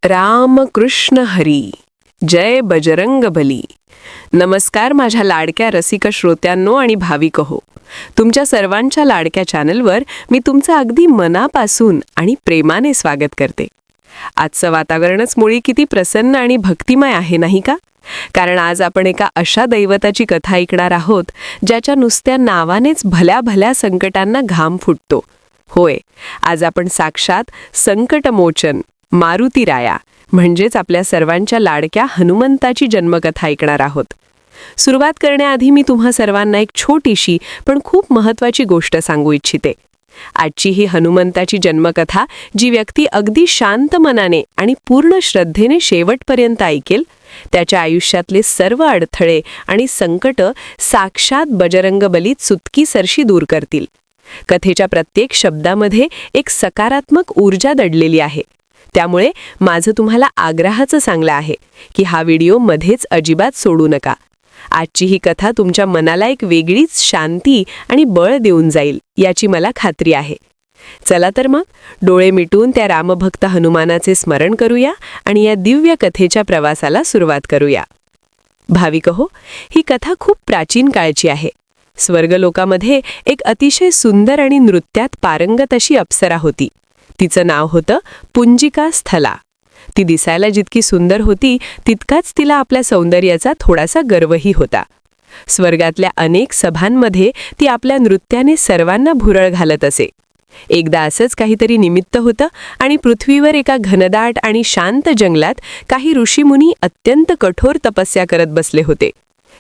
राम कृष्ण हरी, जय बजरंग बली. नमस्कार माझ्या लाडक्या रसिक श्रोत्यांनो आणि भाविक हो. तुमच्या सर्वांच्या लाडक्या चॅनलवर मी तुमचं अगदी मनापासून आणि प्रेमाने स्वागत करते. आजचं वातावरणच मुळी किती प्रसन्न आणि भक्तिमय आहे नाही का? कारण आज आपण एका अशा दैवताची कथा ऐकणार आहोत ज्याच्या नुसत्या नावानेच भल्या भल्या संकटांना घाम फुटतो. होय, आज आपण साक्षात संकटमोचन मारुती राया म्हणजेच आपल्या सर्वांच्या लाडक्या हनुमंताची जन्मकथा ऐकणार आहोत. सुरुवात करण्याआधी मी तुम्हा सर्वांना एक छोटीशी पण खूप महत्त्वाची गोष्ट सांगू इच्छिते. आजची ही हनुमंताची जन्मकथा जी व्यक्ती अगदी शांत मनाने आणि पूर्ण श्रद्धेने शेवटपर्यंत ऐकेल त्याच्या आयुष्यातले सर्व अडथळे आणि संकट साक्षात बजरंगबली चुटकीसरशी दूर करतील. कथेच्या प्रत्येक शब्दामध्ये एक सकारात्मक ऊर्जा दडलेली आहे. त्यामुळे माझं तुम्हाला आग्रहाचं सांगलं आहे की हा व्हिडिओ मध्येच अजिबात सोडू नका. आजची ही कथा तुमच्या मनाला एक वेगळीच शांती आणि बळ देऊन जाईल याची मला खात्री आहे. चला तर मग डोळे मिटून त्या रामभक्त हनुमानाचे स्मरण करूया आणि या दिव्य कथेच्या प्रवासाला सुरुवात करूया. भाविक हो, ही कथा खूप प्राचीन काळची आहे. स्वर्गलोकामध्ये एक अतिशय सुंदर आणि नृत्यात पारंगत अशी अप्सरा होती. तिचं नाव होतं पुंजिका स्थला. ती दिसायला जितकी सुंदर होती तितकाच तिला आपल्या सौंदर्याचा थोडासा गर्वही होता. स्वर्गातल्या अनेक सभांमध्ये ती आपल्या नृत्याने सर्वांना भुरळ घालत असे. एकदा असंच काहीतरी निमित्त होतं आणि पृथ्वीवर एका घनदाट आणि शांत जंगलात काही ऋषीमुनी अत्यंत कठोर तपस्या करत बसले होते.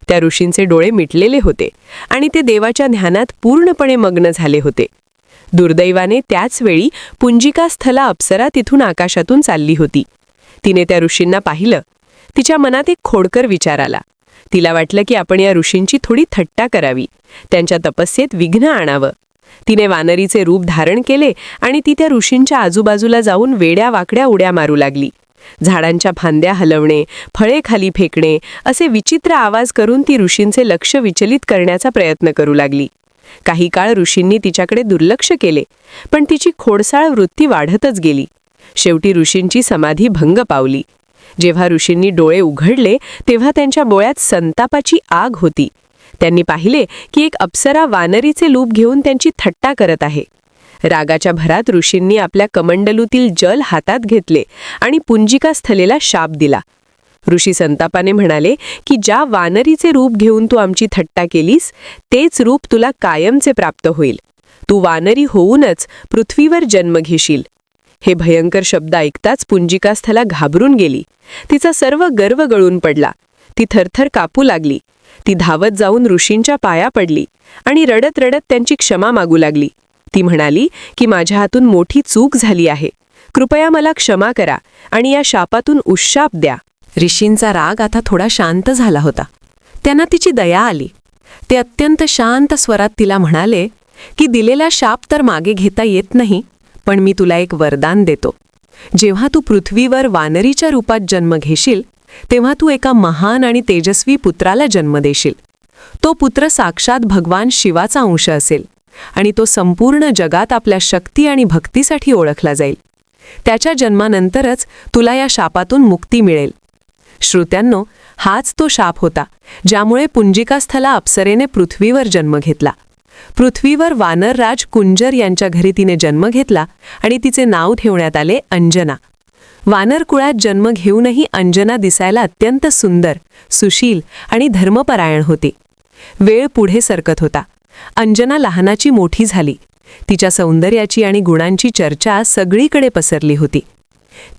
त्या ऋषींचे डोळे मिटलेले होते आणि ते देवाच्या ध्यानात पूर्णपणे मग्न झाले होते. दुर्दैवाने त्याच वेळी पुंजिका स्थला अप्सरा तिथून आकाशातून चालली होती. तिने त्या ऋषींना पाहिलं. तिच्या मनात एक खोडकर विचार आला. तिला वाटलं की आपण या ऋषींची थोडी थट्टा करावी, त्यांच्या तपस्येत विघ्न आणावं. तिने वानरीचे रूप धारण केले आणि ती त्या ऋषींच्या आजूबाजूला जाऊन वेड्या वाकड्या उड्या मारू लागली. झाडांच्या फांद्या हलवणे, फळे खाली फेकणे असे विचित्र आवाज करून ती ऋषींचे लक्ष विचलित करण्याचा प्रयत्न करू लागली. काही काळ ऋषींनी तिच्याकडे दुर्लक्ष केले, पण तिची खोडसाळ वृत्ती वाढतच गेली. शेवटी ऋषींची समाधी भंग पावली. जेव्हा ऋषींनी डोळे उघडले तेव्हा त्यांच्या डोळ्यात संतापाची आग होती. त्यांनी पाहिले की एक अप्सरा वानरीचे रूप घेऊन त्यांची थट्टा करत आहे. रागाच्या भरात ऋषींनी आपल्या कमंडलूतील जल हातात घेतले आणि पुंजिका स्थलेला शाप दिला. ऋषी संतापाने म्हणाले की ज्या वानरीचे रूप घेऊन तू आमची थट्टा केलीस तेच रूप तुला कायमचे प्राप्त होईल. तू वानरी होऊनच पृथ्वीवर जन्म घेशील. हे भयंकर शब्द ऐकताच पुंजिका स्थला घाबरून गेली. तिचा सर्व गर्व गळून पडला. ती थरथर कापू लागली. ती धावत जाऊन ऋषींच्या पाया पडली आणि रडत रडत त्यांची क्षमा मागू लागली. ती म्हणाली की माझ्या हातून मोठी चूक झाली आहे. कृपया मला क्षमा करा आणि या शापातून उश्शाप द्या. ऋषींचा राग आता थोडा शांत झाला होता. त्यांना तिची दया आली. ते अत्यंत शांत स्वरात तिला म्हणाले की दिलेला शाप तर मागे घेता येत नाही, पण मी तुला एक वरदान देतो. जेव्हा तू पृथ्वीवर वानरीच्या रूपात जन्म घेशील तेव्हा तू एका महान आणि तेजस्वी पुत्राला जन्म देशील. तो पुत्र साक्षात भगवान शिवाचा अंश असेल आणि तो संपूर्ण जगात आपल्या शक्ती आणि भक्तीसाठी ओळखला जाईल. त्याच्या जन्मानंतरच तुला या शापातून मुक्ती मिळेल. श्रोत्यांनो, हाच तो शाप होता ज्यामुळे पुंजिका स्थला अप्सरेने पृथ्वीवर जन्म घेतला. पृथ्वीवर वानरराज कुंजर यांच्या घरी तिने जन्म घेतला आणि तिचे नाव ठेवण्यात आले अंजना. वानर कुळात जन्म घेऊनही अंजना दिसायला अत्यंत सुंदर, सुशील आणि धर्मपरायण होती. वेळ पुढे सरकत होता. अंजना लहानाची मोठी झाली. तिच्या सौंदर्याची आणि गुणांची चर्चा सगळीकडे पसरली होती.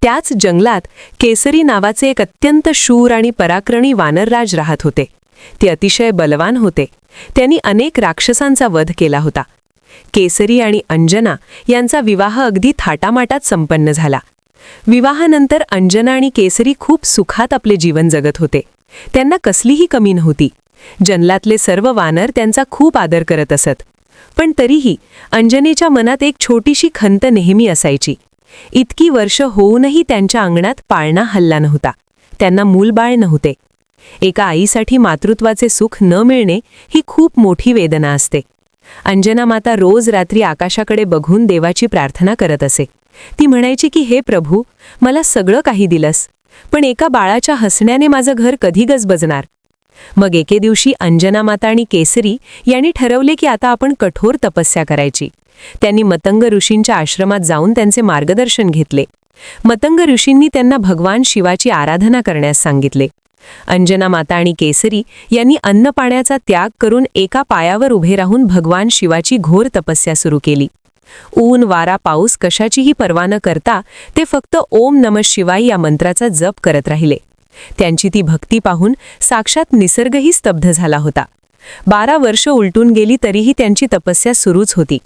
त्याच जंगलात केसरी नावाचे एक अत्यंत शूर आणि पराक्रमी वानरराज राहत होते. ते अतिशय बलवान होते. त्यांनी अनेक राक्षसांचा वध केला होता. केसरी आणि अंजना यांचा विवाह अगदी थाटामाटात संपन्न झाला. विवाहानंतर अंजना आणि केसरी खूप सुखात आपले जीवन जगत होते. त्यांना कसलीही कमी नव्हती. जंगलातले सर्व वानर त्यांचा खूप आदर करत असत. पण तरीही अंजनेच्या मनात एक छोटीशी खंत नेहमी असायची. इतकी वर्ष होऊनही त्यांच्या अंगणात पाळणा हलला नव्हता. त्यांना मूलबाळ नव्हते. एका आईसाठी मातृत्वाचे सुख न मिळणे ही खूप मोठी वेदना असते. अंजना माता रोज रात्री आकाशाकडे बघून देवाची प्रार्थना करत असे. ती म्हणायची की हे प्रभू, मला सगळं काही दिलंस, पण एका बाळाच्या हसण्याने माझं घर कधी गजबजणार. मग एके दिवशी अंजना माता आणि केसरी यांनी ठरवले की आता आपण कठोर तपस्या करायची. त्यांनी मतंग ऋषींच्या आश्रमात जाऊन त्यांचे मार्गदर्शन घेतले. मतंग ऋषींनी त्यांना भगवान शिवाची आराधना करण्यास सांगितले. अंजना माता आणि केसरी यांनी अन्नपाण्याचा त्याग करून एका पायावर उभे राहून भगवान शिवाची घोर तपस्या सुरू केली. ऊन, वारा, पाऊस कशाचीही पर्वा न करता ते फक्त ओम नमः शिवाय या मंत्राचा जप करत राहिले. त्यांची ती भक्ती पाहून साक्षात निसर्गही स्तब्ध झाला होता. 12 वर्ष उलटून गेली तरीही त्यांची तपस्या सुरूच होती.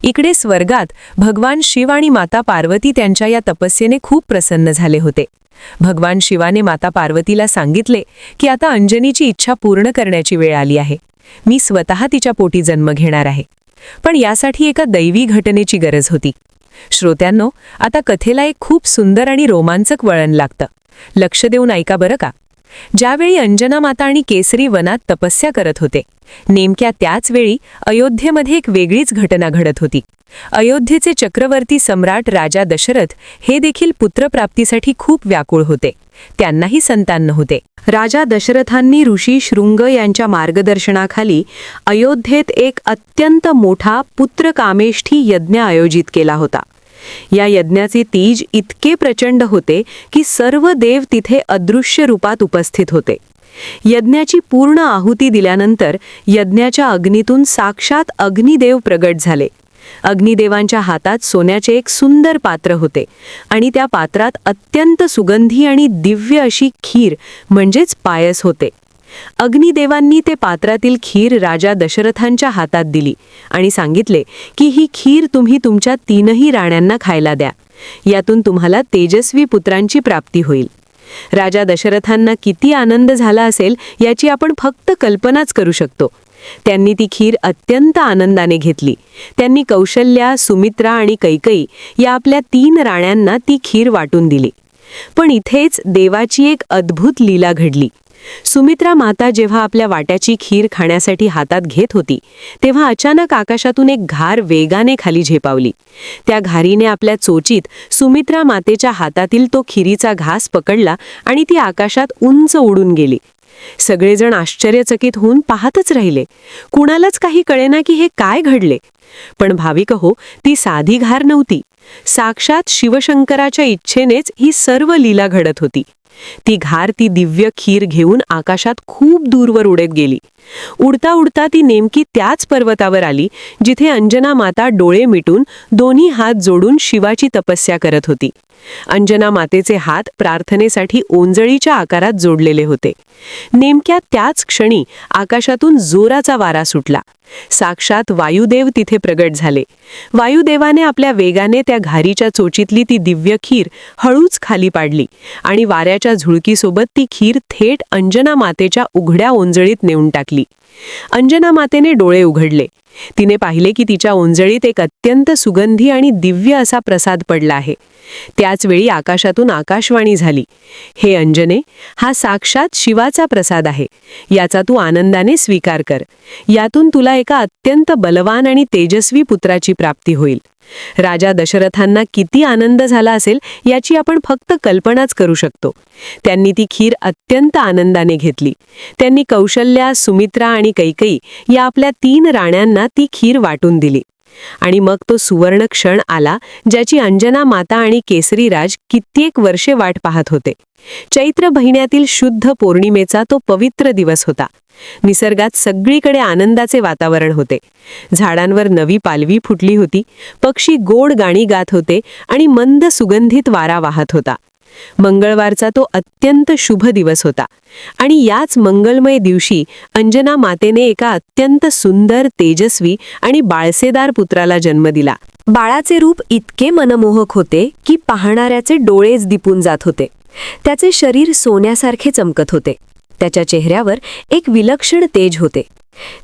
इकडे स्वर्गात भगवान शिव आणि माता पार्वती त्यांच्या या तपस्येने खूप प्रसन्न झाले होते. भगवान शिवाने माता पार्वतीला सांगितले की आता अंजनीची इच्छा पूर्ण करण्याची वेळ आली आहे. मी स्वतः तिच्या पोटी जन्म घेणार आहे. पण यासाठी एका दैवी घटनेची गरज होती. श्रोत्यांनो, आता कथेला एक खूप सुंदर आणि रोमांचक वळण लागतं. लक्ष देऊन ऐका बरं का. ज्यावेळी अंजना माता आणि केसरी वनात तपस्या करत होते, नेमक्या त्याच वेळी अयोध्येमध्ये एक वेगळीच घटना घडत होती. अयोध्येचे चक्रवर्ती सम्राट राजा दशरथ हे देखील पुत्रप्राप्तीसाठी खूप व्याकुळ होते. त्यांनाही संतान नव्हते. राजा दशरथांनी ऋषी शृंग यांच्या मार्गदर्शनाखाली अयोध्येत एक अत्यंत मोठा पुत्रकामेष्ठी यज्ञ आयोजित केला होता. या यज्ञाचे तेज इतके प्रचंड होते की सर्व देव तिथे अदृश्य रूपात उपस्थित होते. यज्ञाची पूर्ण आहुती दिल्यानंतर यज्ञाच्या अग्नीतून साक्षात अग्निदेव प्रगट झाले. अग्निदेवांच्या हातात सोन्याचे एक सुंदर पात्र होते आणि त्या पात्रात अत्यंत सुगंधी आणि दिव्य अशी खीर म्हणजेच पायस होते. अग्निदेवांनी ते पात्रातील खीर राजा दशरथांच्या हातात दिली आणि सांगितले की ही खीर तुम्ही तुमच्या 3ही राण्यांना खायला द्या. यातून तुम्हाला तेजस्वी पुत्रांची प्राप्ती होईल. राजा दशरथांना किती आनंद झाला असेल याची आपण फक्त कल्पनाच करू शकतो. त्यांनी ती खीर अत्यंत आनंदाने घेतली. त्यांनी कौशल्या, सुमित्रा आणि कैकेयी या आपल्या 3 राण्यांना ती खीर वाटून दिली. पण इथेच देवाची एक अद्भुत लीला घडली. सुमित्रा माता जेव्हा आपल्या वाट्याची खीर खाण्यासाठी हातात घेत होती, तेव्हा अचानक आकाशातून एक घार वेगाने खाली झेपावली. त्या घारीने आपल्या चोचीत सुमित्रा मातेच्या हातातील तो खिरीचा घास पकडला आणि ती आकाशात उंच उडून गेली. सगळेजण आश्चर्यचकित होऊन पाहतच राहिले. कुणालाच काही कळेना की हे काय घडले. पण भाविकहो, ती साधी घार नव्हती. साक्षात शिवशंकराच्या इच्छेनेच ही सर्व लीला घडत होती. ती घार ती दिव्य खीर घेऊन आकाशात खूप दूरवर उडत गेली. उडता उडता ती नेमकी त्याच पर्वतावर आली जिथे अंजना माता डोळे मिटून दोन्ही हात जोडून शिवाची तपस्या करत होती. अंजना मातेचे हात प्रार्थनेसाठी ओंजळीच्या आकारात जोडलेले होते. नेमक्या त्याच क्षणी आकाशातून जोराचा वारा सुटला. साक्षात वायुदेव तिथे प्रगट झाले. वायुदेवाने आपल्या वेगाने त्या घारीच्या चोचीतली ती दिव्य खीर हळूच खाली पाडली आणि वाऱ्याच्या झुळकीसोबत ती खीर थेट अंजना मातेच्या उघड्या ओंजळीत नेऊन टाकली. अंजना मातेने डोळे उघडले. तिने पाहिले की तिच्या ओंजळीत एक अत्यंत सुगंधी आणि दिव्य असा प्रसाद पडला आहे. त्याचवेळी आकाशातून आकाशवाणी झाली, हे अंजने, हा साक्षात शिवाचा प्रसाद आहे. याचा तू आनंदाने स्वीकार कर. यातून तुला एका अत्यंत बलवान आणि तेजस्वी पुत्राची प्राप्ती होईल. राजा दशरथांना किती आनंद झाला असेल याची आपण फक्त कल्पनाच करू शकतो. त्यांनी ती खीर अत्यंत आनंदाने घेतली. त्यांनी कौशल्या, सुमित्रा आणि कैकेयी या आपल्या 3 राण्यांना ती खीर वाटून दिली. आणि मग तो सुवर्ण क्षण आला ज्याची अंजना माता आणि केसरीराज कित्येक वर्षे वाट पाहत होते. चैत्र महिन्यातील शुद्ध पौर्णिमेचा तो पवित्र दिवस होता. निसर्गात सगळीकडे आनंदाचे वातावरण होते. झाडांवर नवी पालवी फुटली होती. पक्षी गोड गाणी गात होते आणि मंद सुगंधित वारा वाहत होता. मंगळवारचा तो अत्यंत शुभ दिवस होता आणि याच मंगलमय दिवशी अंजना मातेने एका अत्यंत सुंदर, तेजस्वी आणि बाळसेदार पुत्राला जन्म दिला. बाळाचे रूप इतके मनमोहक होते की पाहणाऱ्याचे डोळेच दिपून जात होते. त्याचे शरीर सोन्यासारखे चमकत होते. त्याच्या चेहऱ्यावर एक विलक्षण तेज होते.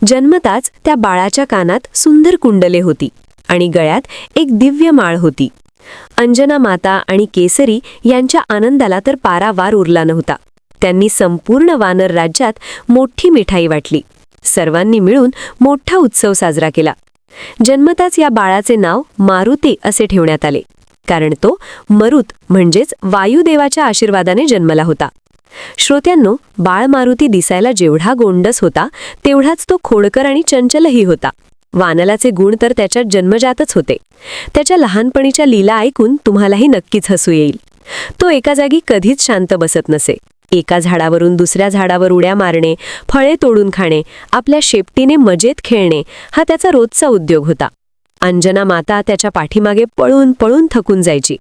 जन्मताच त्या बाळाच्या कानात सुंदर कुंडले होती आणि गळ्यात एक दिव्य माळ होती. अंजना माता आणि केसरी यांच्या आनंदाला तर पारावार उरला नव्हता. त्यांनी संपूर्ण वानर राज्यात मोठी मिठाई वाटली. सर्वांनी मिळून मोठा उत्सव साजरा केला. जन्मताच या बाळाचे नाव मारुती असे ठेवण्यात आले, कारण तो मरुत म्हणजेच वायुदेवाच्या आशीर्वादाने जन्मला होता. श्रोत्यांनो, बाळ मारुती दिसायला जेवढा गोंडस होता तेवढाच तो खोडकर आणि चंचलही होता. वानलाचे गुण तर त्याच्यात जन्मजातच होते. त्याच्या लहानपणीच्या लीला ऐकून तुम्हालाही नक्कीच हसू येईल. तो एका जागी कधीच शांत बसत नसे. एका झाडावरून दुसऱ्या झाडावर उड्या मारणे, फळे तोडून खाणे, आपल्या शेपटीने मजेत खेळणे हा त्याचा रोजचा उद्योग होता. अंजना माता त्याच्या पाठीमागे पळून पळून थकून जायची.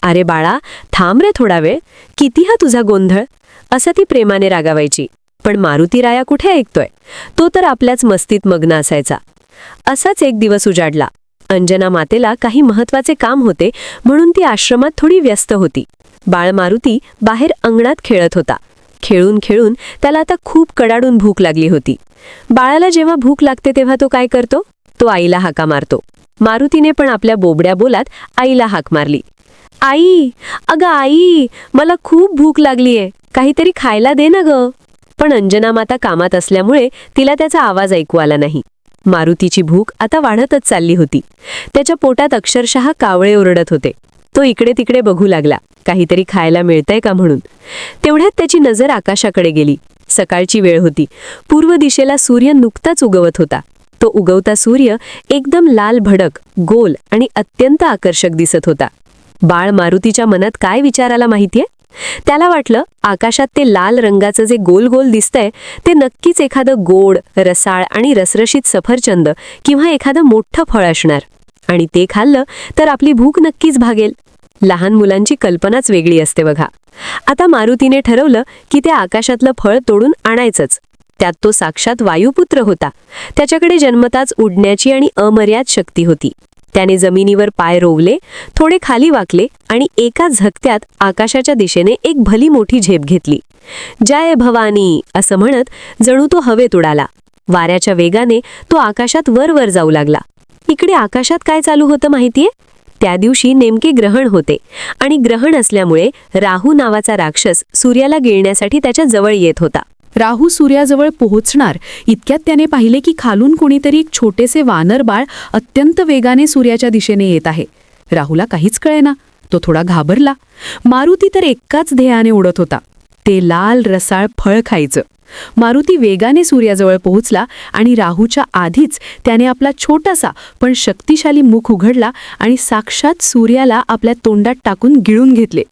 "अरे बाळा, थांब रे थोडा वेळ, किती हा तुझा गोंधळ?" असं ती प्रेमाने रागावायची. पण मारुती राया कुठे ऐकतोय? तो तर आपल्याच मस्तीत मग्न असायचा. असाच एक दिवस उजाडला. अंजना मातेला काही महत्वाचे काम होते म्हणून ती आश्रमात थोडी व्यस्त होती. बाळ मारुती बाहेर अंगणात खेळत होता. खेळून खेळून त्याला आता खूप कडाडून भूक लागली होती. बाळाला जेव्हा भूक लागते तेव्हा तो काय करतो? तो आईला हाका मारतो. मारुतीने पण आपल्या बोबड्या बोलात आईला हाक मारली. "आई, अगं आई, मला खूप भूक लागलीये, काहीतरी खायला दे ना ग." पण अंजना माता कामात असल्यामुळे तिला त्याचा आवाज ऐकू आला नाही. मारुतीची भूक आता वाढतच चालली होती. त्याच्या पोटात अक्षरशः कावळे ओरडत होते. तो इकडे तिकडे बघू लागला, काहीतरी खायला मिळतंय का म्हणून. तेवढ्यात त्याची नजर आकाशाकडे गेली. सकाळची वेळ होती. पूर्व दिशेला सूर्य नुकताच उगवत होता. तो उगवता सूर्य एकदम लाल भडक, गोल आणि अत्यंत आकर्षक दिसत होता. बाळ मारुतीच्या मनात काय विचार आला माहितीये? त्याला वाटलं, आकाशात ते लाल रंगाचं जे गोल गोल दिसतंय ते नक्कीच एखादं गोड, रसाळ आणि रसरशीत सफरचंद किंवा एखादं मोठं फळ असणार, आणि ते खाल्लं तर आपली भूक नक्कीच भागेल. लहान मुलांची कल्पनाच वेगळी असते बघा. आता मारुतीने ठरवलं की त्या आकाशातलं फळ तोडून आणायचंच. त्यात तो साक्षात वायुपुत्र होता. त्याच्याकडे जन्मताच उडण्याची आणि अमर्याद शक्ती होती. त्याने जमिनीवर पाय रोवले, थोडे खाली वाकले आणि एका झटक्यात आकाशाच्या दिशेने एक भली मोठी झेप घेतली. "जय भवानी" असं म्हणत जणू तो हवेत उडाला. वाऱ्याच्या वेगाने तो आकाशात वर वर जाऊ लागला. इकडे आकाशात काय चालू होतं माहितीये? त्या दिवशी नेमके ग्रहण होते आणि ग्रहण असल्यामुळे राहू नावाचा राक्षस सूर्याला गिळण्यासाठी त्याच्या जवळ येत होता. राहू सूर्याजवळ पोहोचणार इतक्यात त्याने पाहिले की खालून कोणीतरी एक छोटेसे वानर बाळ अत्यंत वेगाने सूर्याच्या दिशेने येत आहे. राहूला काहीच कळेना. तो थोडा घाबरला. मारुती तर एकाच ध्येयाने उडत होता, ते लाल रसाळ फळ खायचं. मारुती वेगाने सूर्याजवळ पोहोचला आणि राहूच्या आधीच त्याने आपला छोटासा पण शक्तिशाली मुख उघडला आणि साक्षात सूर्याला आपल्या तोंडात टाकून गिळून घेतले.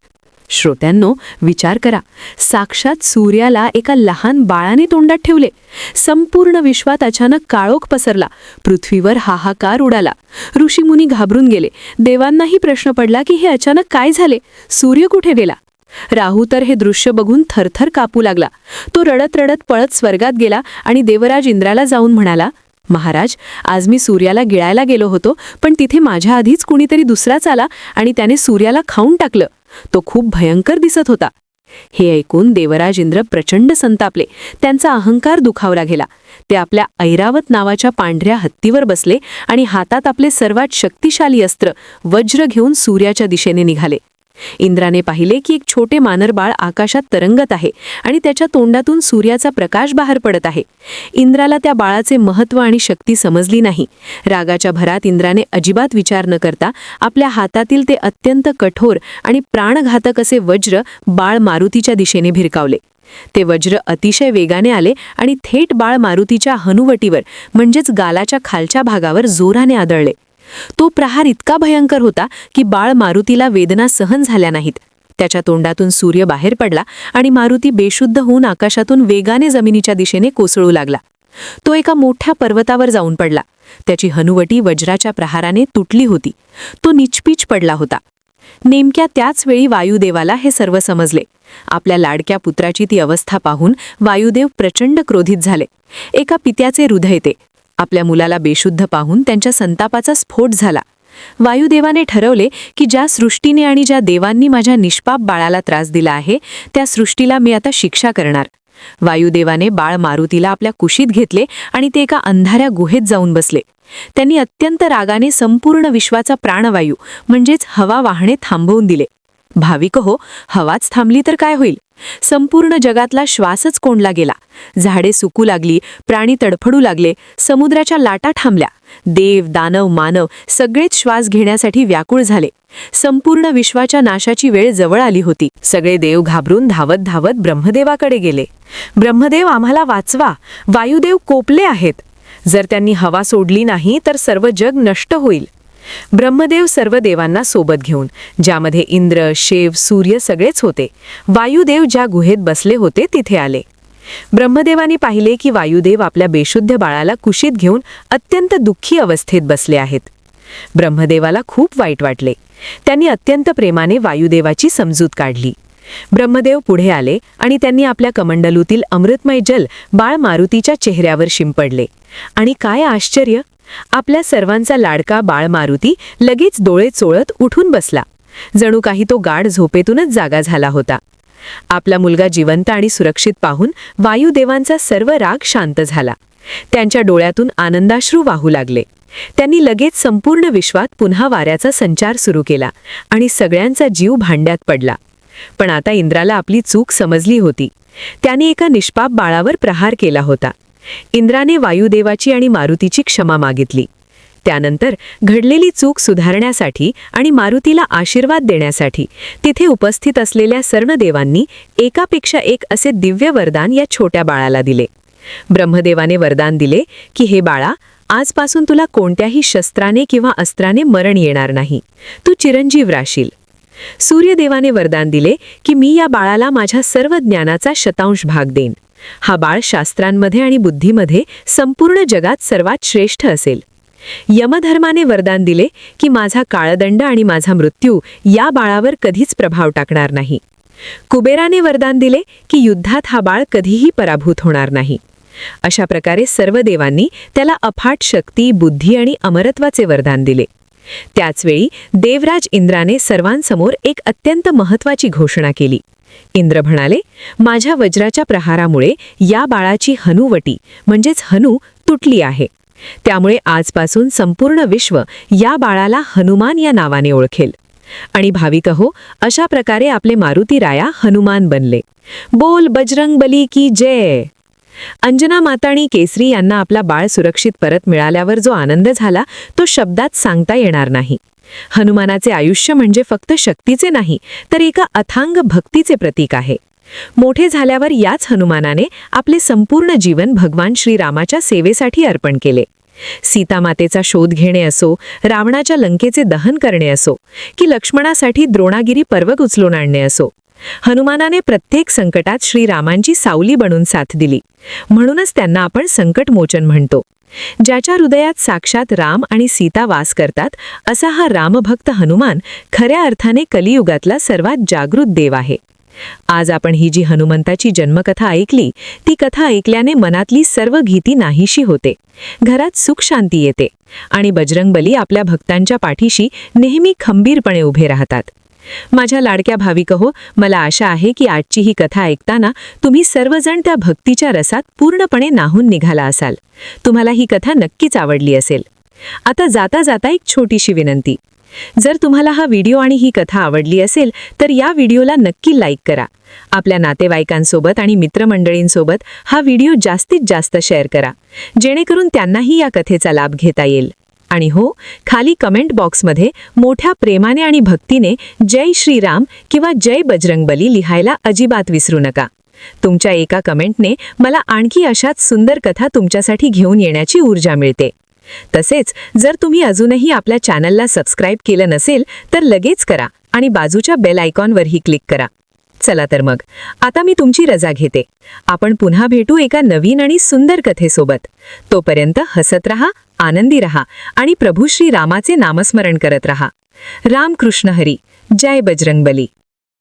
श्रोत्यांनो, विचार करा, साक्षात सूर्याला एका लहान बाळाने तोंडात ठेवले. संपूर्ण विश्वात अचानक काळोख पसरला. पृथ्वीवर हाहाकार उडाला. ऋषीमुनी घाबरून गेले. देवांनाही प्रश्न पडला की हे अचानक काय झाले? सूर्य कुठे गेला? राहू तर हे दृश्य बघून थरथर कापू लागला. तो रडत रडत पळत स्वर्गात गेला आणि देवराज इंद्राला जाऊन म्हणाला, "महाराज, आज मी सूर्याला गिळायला गेलो होतो, पण तिथे माझ्या आधीच कुणीतरी दुसराच आला आणि त्याने सूर्याला खाऊन टाकलं. तो खूप भयंकर दिसत होता." हे ऐकून देवराज इंद्र प्रचंड संतापले. त्यांचा अहंकार दुखावला गेला. ते आपल्या ऐरावत नावाच्या पांढऱ्या हत्तीवर बसले आणि हातात आपले सर्वात शक्तिशाली अस्त्र वज्र घेऊन सूर्याच्या दिशेने निघाले. इंद्राने पाहिले की एक छोटे मानरबाळ आकाशात तरंगत आहे आणि त्याच्या तोंडातून सूर्याचा प्रकाश बाहेर पडत आहे. इंद्राला त्या बाळाचे महत्त्व आणि शक्ती समजली नाही. रागाच्या भरात इंद्राने अजिबात विचार न करता आपल्या हातातील ते अत्यंत कठोर आणि प्राणघातक असे वज्र बाळ मारुतीच्या दिशेने भिरकावले. ते वज्र अतिशय वेगाने आले आणि थेट बाळ मारुतीच्या हनुवटीवर म्हणजेच गालाच्या खालच्या भागावर जोराने आदळले. तो प्रहार इतका भयंकर होता की बाळ मारुतीला वेदना सहन झाल्या नाहीत. त्याच्या तोंडातून सूर्य बाहेर पडला आणि मारुती बेशुद्ध होऊन आकाशातून वेगाने जमिनीच्या दिशेने कोसळू लागला. तो एका मोठ्या पर्वतावर जाऊन पडला. त्याची हनुवटी वज्राच्या प्रहाराने तुटली होती. तो निचपीच पडला होता. नेमक्या त्याच वेळी वायुदेवाला हे सर्व समजले. आपल्या लाडक्या पुत्राची ती अवस्था पाहून वायुदेव प्रचंड क्रोधित झाले. एका पित्याचे हृदय ते. आपल्या मुलाला बेशुद्ध पाहून त्यांच्या संतापाचा स्फोट झाला. वायुदेवाने ठरवले की ज्या सृष्टीने आणि ज्या देवांनी माझ्या निष्पाप बाळाला त्रास दिला आहे त्या सृष्टीला मी आता शिक्षा करणार. वायुदेवाने बाळ मारुतीला आपल्या कुशीत घेतले आणि ते एका अंधाऱ्या गुहेत जाऊन बसले. त्यांनी अत्यंत रागाने संपूर्ण विश्वाचा प्राणवायू म्हणजेच हवा वाहणे थांबवून दिले. भाविक हो, हवाच थांबली तर काय होईल? संपूर्ण जगातला श्वासच कोंडला गेला. झाडे सुकू लागली, प्राणी तडफडू लागले, समुद्राच्या लाटा थांबल्या. देव, दानव, मानव सगळेच श्वास घेण्यासाठी व्याकुळ झाले. संपूर्ण विश्वाच्या नाशाची वेळ जवळ आली होती. सगळे देव घाबरून धावत धावत ब्रह्मदेवाकडे गेले. ब्रह्मदेव, आम्हाला वाचवा, वायुदेव कोपले आहेत. जर त्यांनी हवा सोडली नाही तर सर्व जग नष्ट होईल. ब्रह्मदेव सर्व देवांना सोबत घेऊन, ज्यामध्ये इंद्र, शिव, सूर्य सगळेच होते, वायुदेव ज्या गुहेत बसले होते तिथे आले. ब्रह्मदेवाने पाहिले की वायुदेव आपल्या बेशुद्ध बाळाला कुशीत घेऊन अत्यंत दुःखी अवस्थेत बसले आहेत. ब्रह्मदेवाला खूप वाईट वाटले. त्यांनी अत्यंत प्रेमाने वायुदेवाची समजूत काढली. ब्रह्मदेव पुढे आले आणि त्यांनी आपल्या कमंडलूतील अमृतमय जल बाळ मारुतीच्या चेहऱ्यावर शिंपडले. आणि काय आश्चर्य! आपल्या सर्वांचा लाडका बाळ मारुती लगेच डोळे चोळत उठून बसला. जणू काही तो गाढ झोपेतूनच जागा झाला होता. आपला मुलगा जिवंत आणि सुरक्षित पाहून वायुदेवांचा सर्व राग शांत झाला. त्यांच्या डोळ्यातून आनंदाश्रू वाहू लागले. त्यांनी लगेच संपूर्ण विश्वात पुन्हा वाऱ्याचा संचार सुरू केला आणि सगळ्यांचा जीव भांड्यात पडला. पण आता इंद्राला आपली चूक समजली होती. त्याने एका निष्पाप बाळावर प्रहार केला होता. इंद्राने वायुदेवाची आणि मारुतीची क्षमा मागितली. त्यानंतर घडलेली चूक सुधारण्यासाठी आणि मारुतीला आशीर्वाद देण्यासाठी तिथे उपस्थित असलेल्या सर्व देवांनी एकापेक्षा एक असे दिव्य वरदान या छोट्या बाळाला दिले. ब्रह्मदेवाने वरदान दिले की हे बाळा, आजपासून तुला कोणत्याही शस्त्राने किंवा अस्त्राने मरण येणार नाही. तू चिरंजीव राशील. सूर्यदेवाने वरदान दिले की मी या बाळाला माझ्या सर्व ज्ञानाचा शतांश भाग देईन. हा बाळ शास्त्रांमध्ये आणि बुद्धीमध्ये संपूर्ण जगात सर्वात श्रेष्ठ असेल. यमधर्माने वरदान दिले की माझा काळदंड आणि माझा मृत्यू या बाळावर कधीच प्रभाव टाकणार नाही. कुबेराने वरदान दिले की युद्धात हा बाळ कधीही पराभूत होणार नाही. अशा प्रकारे सर्व देवांनी त्याला अफाट शक्ती, बुद्धी आणि अमरत्वाचे वरदान दिले. त्याचवेळी देवराज इंद्राने सर्वांसमोर एक अत्यंत महत्त्वाची घोषणा केली. इंद्र म्हणाले, माझ्या वज्राच्या प्रहारामुळे या बाळाची हनुवटी म्हणजेच हनू तुटली आहे. त्यामुळे आजपासून संपूर्ण विश्व या बाळाला हनुमान या नावाने ओळखेल. आणि भाविकहो, अशा प्रकारे आपले मारुती राया हनुमान बनले. बोल बजरंगबली की जय. अंजना माता आणि केसरी यांना आपला बाळ सुरक्षित परत मिळाल्यावर जो आनंद झाला तो शब्दात सांगता येणार नाही. हनुमानाचे आयुष्य म्हणजे फक्त शक्तीचे नाही, तर एका अथांग भक्तीचे प्रतीक आहे. मोठे झाल्यावर याच हनुमानाने आपले संपूर्ण जीवन भगवान श्रीरामाच्या सेवेसाठी अर्पण केले. सीतामातेचा शोध घेणे असो, रावणाच्या लंकेचे दहन करणे असो, की लक्ष्मणासाठी द्रोणागिरी पर्वत उचलून आणणे असो, हनुमानाने प्रत्येक संकटात श्रीरामांची सावली बनून साथ दिली. म्हणूनच त्यांना आपण संकटमोचन म्हणतो. ज्याच्या हृदयात साक्षात राम आणि सीता वास करतात असा हा रामभक्त हनुमान खऱ्या अर्थाने कलियुगातला सर्वात जागृत देव आहे. आज आपण ही जी हनुमंताची जन्मकथा ऐकली, ती कथा ऐकल्याने मनातली सर्व भीती नाहीशी होते, घरात सुख शांती येते आणि बजरंगबली आपल्या भक्तांच्या पाठीशी नेहमी खंबीरपणे उभे राहतात. माझ्या लाडक्या भाविकहो, मला आशा आहे की आजची ही कथा ऐकताना तुम्ही सर्वजण त्या भक्तीच्या रसात पूर्णपणे नाहून निघाला असाल. तुम्हाला ही कथा नक्कीच आवडली असेल. आता जाता जाता एक छोटीशी विनंती. जर तुम्हाला हा व्हिडिओ आणि ही कथा आवडली असेल तर या व्हिडिओला नक्की लाईक करा. आपल्या नातेवाईकांसोबत आणि मित्रमंडळींसोबत हा व्हिडिओ जास्तीत जास्त शेअर करा, जेणेकरून त्यांनाही या कथेचा लाभ घेता येईल. आणि हो, खाली कमेंट बॉक्समध्ये मोठ्या प्रेमाने आणि भक्तीने जय श्रीराम किंवा जय बजरंगबली लिहायला अजिबात विसरू नका. तुमच्या एका कमेंटने मला आणखी अशाच सुंदर कथा तुमच्यासाठी घेऊन येण्याची ऊर्जा मिळते. तसेच जर तुम्ही अजूनही आपल्या चॅनलला सबस्क्राईब केलं नसेल तर लगेच करा आणि बाजूच्या बेल आयकॉनवरही क्लिक करा. चला तर मग आता मी तुमची रजा घेते. आपण पुन्हा भेटू एका नवीन आणि सुंदर कथेसोबत. तोपर्यंत हसत रहा, आनंदी रहा आणि प्रभू श्री रामाचे नामस्मरण करत रहा. राम कृष्ण हरी. जय बजरंगबली.